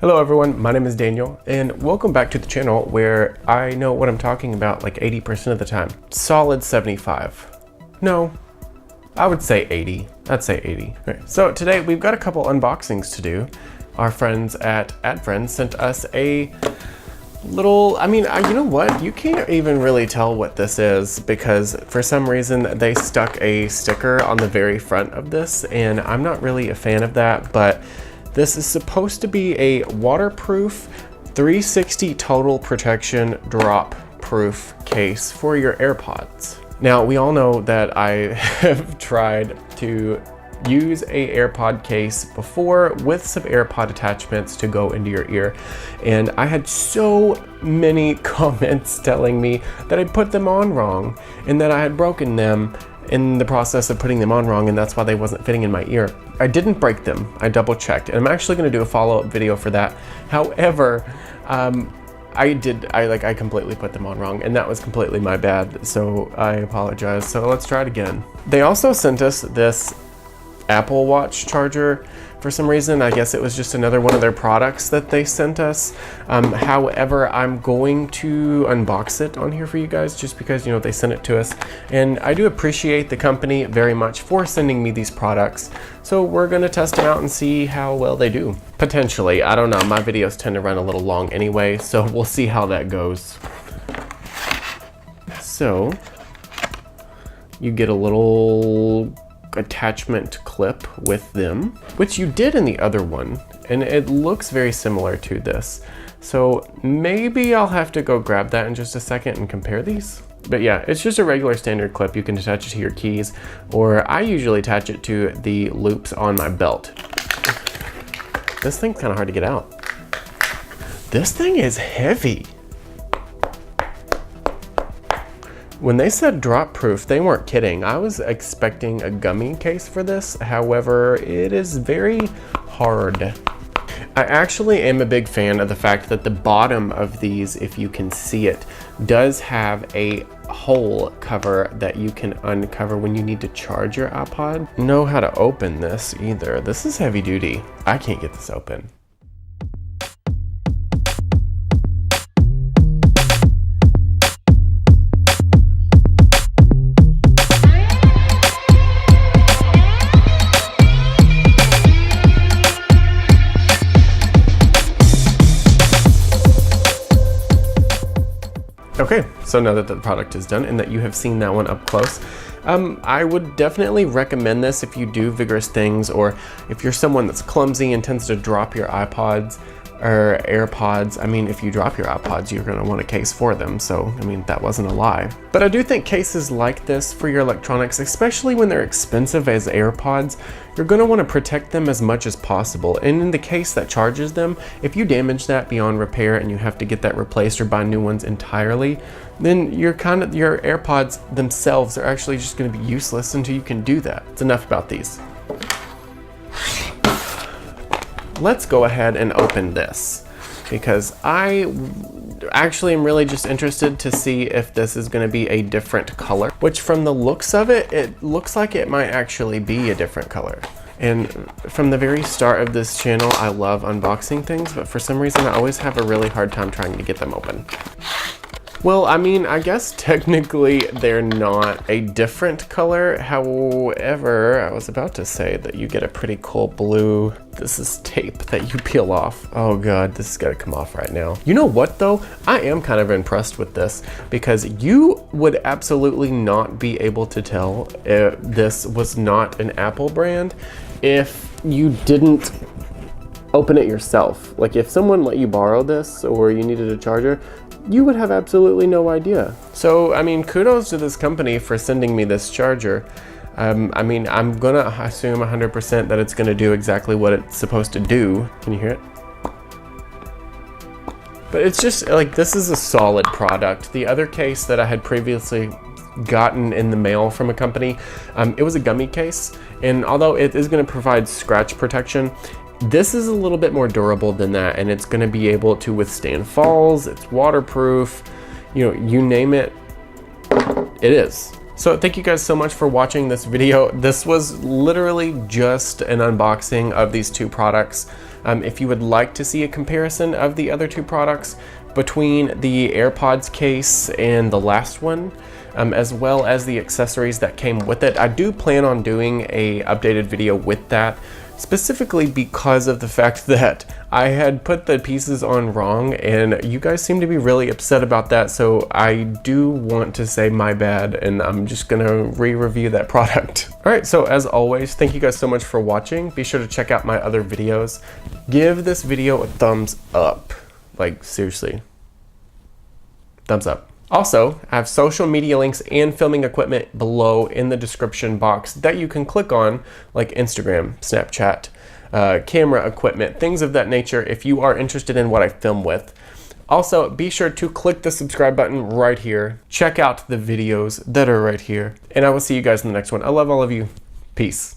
Hello everyone, my name is Daniel and welcome back to the channel where I know what I'm talking about like 80% of the time. Solid 75. No, I would say 80. I'd say 80. Okay, so today we've got a couple unboxings to do. Our friends at AdFriends sent us a little, you know what? You can't even really tell what this is because for some reason they stuck a sticker on the very front of this and I'm not really a fan of that, but this is supposed to be a waterproof 360 total protection drop proof case for your AirPods. Now we all know that I have tried to use a AirPod case before with some AirPod attachments to go into your ear, and I had so many comments telling me that I put them on wrong and that I had broken them in the process of putting them on wrong, and that's why they wasn't fitting in my ear. I didn't break them, I double checked, and I'm actually going to do a follow-up video for that. However, I completely put them on wrong, and that was completely my bad, so I apologize. So let's try it again. They also sent us this Apple Watch charger. For some reason, I guess it was just another one of their products that they sent us. However, I'm going to unbox it on here for you guys just because, you know, they sent it to us. And I do appreciate the company very much for sending me these products. So we're gonna test them out and see how well they do. Potentially, I don't know, my videos tend to run a little long anyway, so we'll see how that goes. So, you get a little attachment clip with them, which you did in the other one, and it looks very similar to this. So maybe I'll have to go grab that in just a second and compare these. But yeah, it's just a regular standard clip. You can attach it to your keys, or I usually attach it to the loops on my belt. This thing's kind of hard to get out. This thing is heavy. When they said drop proof, they weren't kidding. I was expecting a gummy case for this. However, it is very hard. I actually am a big fan of the fact that the bottom of these, if you can see it, does have a hole cover that you can uncover when you need to charge your iPod. Know how to open this either. This is heavy duty. I can't get this open. Okay, so now that the product is done and that you have seen that one up close, I would definitely recommend this if you do vigorous things, or if you're someone that's clumsy and tends to drop your iPods or AirPods. I mean, if you drop your iPods, you're gonna want a case for them. So, I mean, that wasn't a lie. But I do think cases like this for your electronics, especially when they're expensive as AirPods, you're gonna wanna protect them as much as possible. And in the case that charges them, if you damage that beyond repair and you have to get that replaced or buy new ones entirely, then your AirPods themselves are actually just gonna be useless until you can do that. It's enough about these. Let's go ahead and open this because I actually am really just interested to see if this is going to be a different color, which from the looks of it, it looks like it might actually be a different color. And from the very start of this channel, I love unboxing things, but for some reason I always have a really hard time trying to get them open. Well, I mean, I guess technically they're not a different color. However, I was about to say that you get a pretty cool blue. This is tape that you peel off. Oh God, this is gonna come off right now. You know what though? I am kind of impressed with this because you would absolutely not be able to tell if this was not an Apple brand if you didn't open it yourself. Like if someone let you borrow this or you needed a charger, you would have absolutely no idea. So, I mean, kudos to this company for sending me this charger. I mean, I'm gonna assume 100% that it's gonna do exactly what it's supposed to do. Can you hear it? But it's just like, this is a solid product. The other case that I had previously gotten in the mail from a company, it was a gummy case. And although it is gonna provide scratch protection, this is a little bit more durable than that, and it's gonna be able to withstand falls, it's waterproof, you know, you name it, it is. So thank you guys so much for watching this video. This was literally just an unboxing of these two products. If you would like to see a comparison of the other two products between the AirPods case and the last one, as well as the accessories that came with it, I do plan on doing a updated video with that, specifically because of the fact that I had put the pieces on wrong and you guys seem to be really upset about that, so I do want to say my bad, and I'm just gonna re-review that product. All right, so as always, thank you guys so much for watching. Be sure to check out my other videos. Give this video a thumbs up. Like, seriously, thumbs up. Also, I have social media links and filming equipment below in the description box that you can click on, like Instagram, Snapchat, camera equipment, things of that nature if you are interested in what I film with. Also, be sure to click the subscribe button right here. Check out the videos that are right here, and I will see you guys in the next one. I love all of you. Peace.